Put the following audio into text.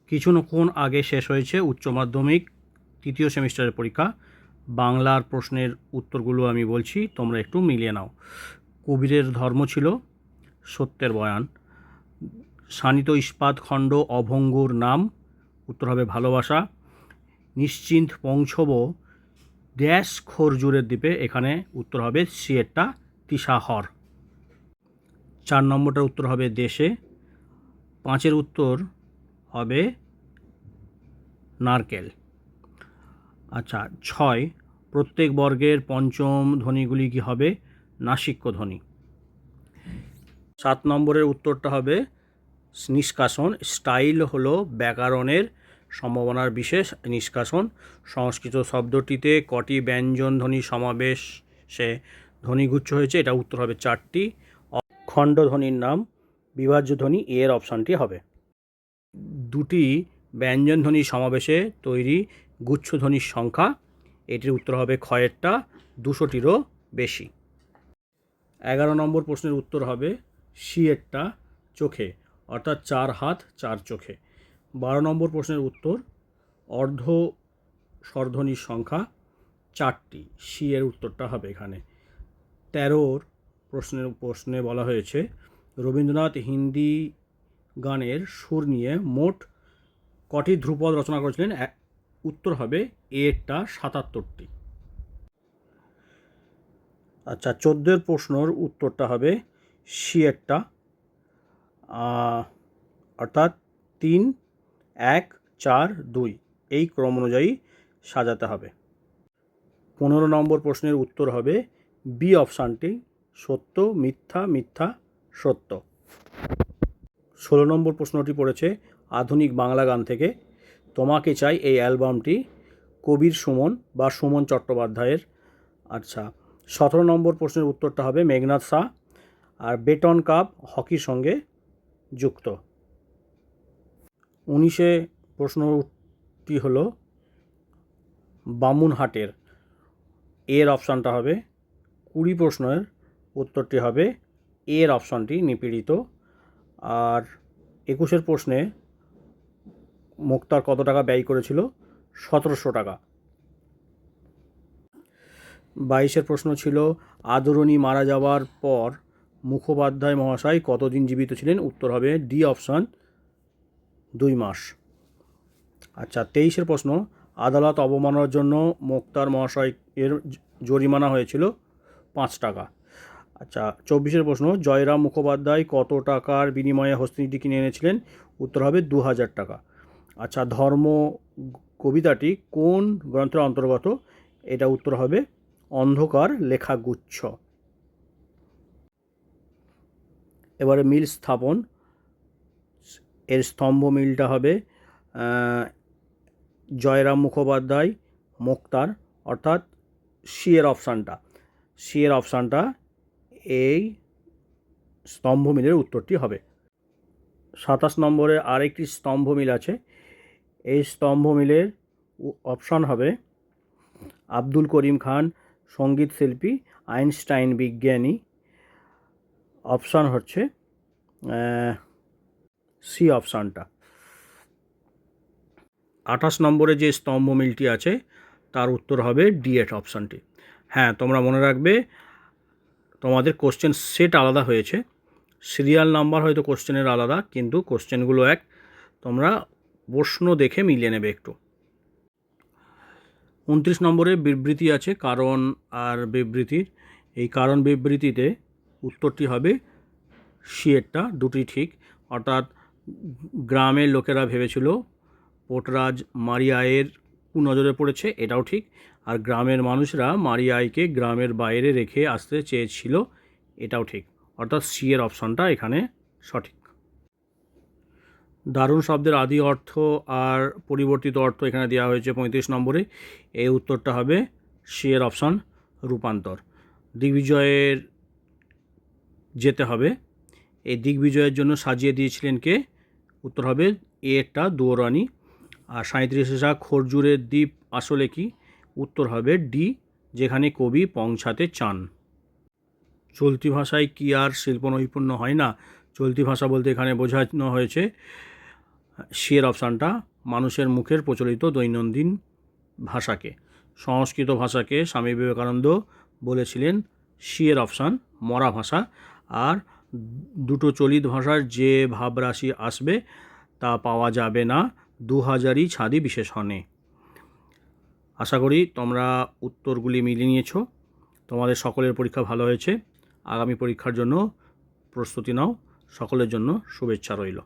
কিছুক্ষণ আগে শেষ হয়েছে উচ্চ মাধ্যমিক তৃতীয় সেমিস্টারের পরীক্ষা। বাংলার প্রশ্নের উত্তরগুলো আমি বলছি, তোমরা একটু মিলিয়ে নাও। কবিরের ধর্ম ছিল সত্যের বয়ান। শানিত ইস্পাত খণ্ড অভঙ্গুর নাম, উত্তর হবে ভালোবাসা। নিশ্চিন্ত পৌঁছব ড্যাশ খরজুরের দ্বীপে, এখানে উত্তর হবে সিয়েরটা তিসাহর। 4 নম্বরটার উত্তর হবে দেশে। 5-এর উত্তর হবে নারকেল। আচ্ছা, 6 প্রত্যেক বর্গের পঞ্চম ধ্বনিগুলি কি হবে? নাসিক্য ধ্বনি। 7 নম্বরের উত্তরটা হবে নিষ্কাশন। স্টাইল হলো ব্যাকরণের সম্ভাবনার বিশেষ নিষ্কাশন। সংস্কৃত শব্দটিতে কটি ব্যঞ্জন ধ্বনি সমাবেশে ধ্বনিগুচ্ছ হয়েছে? এটা উত্তর হবে 4টি। খণ্ডধ্বনির নাম বিভাজ্য ধ্বনি, এর অপশানটি হবে। 2টি ব্যঞ্জন ধ্বনির সমাবেশে তৈরি গুচ্ছধ্বনির সংখ্যা, এটির উত্তর হবে ক্ষয়েরটা 200টিরও বেশি। 11 নম্বর প্রশ্নের উত্তর হবে সিয়েরটা চোখে, অর্থাৎ 4 হাত 4 চোখে। 12 নম্বর প্রশ্নের উত্তর অর্ধ স্বরধ্বনির সংখ্যা 4টি, সি এর উত্তরটা হবে এখানে। 13 প্রশ্নে বলা হয়েছে রবীন্দ্রনাথ হিন্দি গানের সুর নিয়ে মোট কটি ধ্রুপদ রচনা করেছিলেন? উত্তর হবে এরটা 77টি। আচ্ছা, 14 প্রশ্নের উত্তরটা হবে সিয়েরটা, অর্থাৎ 3, 1, 4, 2 এই ক্রম অনুযায়ী সাজাতে হবে। 15 নম্বর প্রশ্নের উত্তর হবে বি অপশানটি, সত্য মিথ্যা মিথ্যা সত্য। 16 নম্বর প্রশ্নটি পড়েছে আধুনিক বাংলা গান থেকে তোমাকে চাই এই অ্যালবামটি কবির সুমন বা সুমন চট্টোপাধ্যায়ের। আচ্ছা, 17 নম্বর প্রশ্নের উত্তরটা হবে মেঘনাদ শাহ। আর বেটন কাপ হকির সঙ্গে যুক্ত। 19 প্রশ্নটি হলো বামুনহাটের, এর অপশানটা হবে। 20 প্রশ্নের উত্তরটি হবে এর অপশানটি নিপীড়িত। আর 21 প্রশ্নে মুক্তার কত টাকা ব্যয় করেছিল? 1700 টাকা। 22 প্রশ্ন ছিল আদরণী মারা যাওয়ার পর মুখোপাধ্যায় মহাশয় কতদিন জীবিত ছিলেন? উত্তর হবে ডি অপশান, 2 মাস। আচ্ছা, 23 প্রশ্ন আদালত অবমাননার জন্য মুক্তার মহাশয় এর জরিমানা হয়েছিল 5 টাকা। আচ্ছা, 24 প্রশ্ন জয়রাম মুখোপাধ্যায় কত টাকার বিনিময়ে হস্তিনীটি কিনে এনেছিলেন? উত্তর হবে 2000 টাকা। আচ্ছা, ধর্ম কবিতাটি কোন গ্রন্থের অন্তর্গত? এটা উত্তর হবে অন্ধকার লেখাগুচ্ছ। এবারে মিল স্থাপন, এর স্তম্ভ মিলটা হবে জয়রাম মুখোপাধ্যায় মুক্তার, অর্থাৎ সি এর অপশানটা এই স্তম্ভ মিলের উত্তরটি হবে। 27 নম্বরে আরেকটি স্তম্ভ মিল আছে, এই স্তম্ভ মিলের অপশান হবে আব্দুল করিম খান সঙ্গীত শিল্পী, আইনস্টাইন বিজ্ঞানী। অপশান হচ্ছে সি অপশানটা। 28 নম্বরে যে স্তম্ভ মিলটি আছে তার উত্তর হবে ডি8 অপশানটি। হ্যাঁ, তোমরা মনে রাখবে তোমাদের কোশ্চেন সেট আলাদা হয়েছে, সিরিয়াল নাম্বার হয়তো কোশ্চেনের আলাদা, কিন্তু কোশ্চেনগুলো এক। তোমরা প্রশ্ন দেখে মিলিয়ে নেবে একটু। 29 নম্বরে বিবৃতি আছে, কারণ আর বিবৃতির। এই কারণ বিবৃতিতে উত্তরটি হবে সিয়েরটা, 2টি ঠিক। অর্থাৎ গ্রামের লোকেরা ভেবেছিল পোর্টরাজ মারিয়ায়ের কুনজরে পড়েছে, এটাও ঠিক। আর গ্রামের মানুষরা মারিয়াইকে গ্রামের বাইরে রেখে আসতে চেয়েছিল, এটাও ঠিক। অর্থাৎ সি এর অপশানটা এখানে সঠিক। দারুণ শব্দের আদি অর্থ আর পরিবর্তিত অর্থ এখানে দেওয়া হয়েছে 35 নম্বরে, এই উত্তরটা হবে সি এর অপশান রূপান্তর। দিগ্বিজয়ের যেতে হবে, এই দিগ্বিজয়ের জন্য সাজিয়ে দিয়েছিলেন কে? উত্তর হবে এরটা দুয়োরানি। আর 37 খরজুরের দ্বীপ আসলে কি? উত্তর হবে ডি, যেখানে কবি পৌঁছাতে চান। চলতি ভাষায় কি আর শিল্প নৈপুণ্য হয় না? চলতি ভাষা বলতে এখানে বোঝানো হয়েছে সিয়ের অপশানটা মানুষের মুখের প্রচলিত দৈনন্দিন ভাষাকে। সংস্কৃত ভাষাকে স্বামী বিবেকানন্দ বলেছিলেন সিয়ের অপশান, মরা ভাষা। আর দুটো চলিত ভাষার যে ভাবরাশি আসবে তা পাওয়া যাবে না 2000ই ছাদি বিশেষণে। আশা করি তোমরা উত্তরগুলি মিলিয়ে নিয়েছো। তোমাদের সকলের পরীক্ষা ভালো হয়েছে। আগামী পরীক্ষার জন্য প্রস্তুতি নাও। সকলের জন্য শুভেচ্ছা রইল।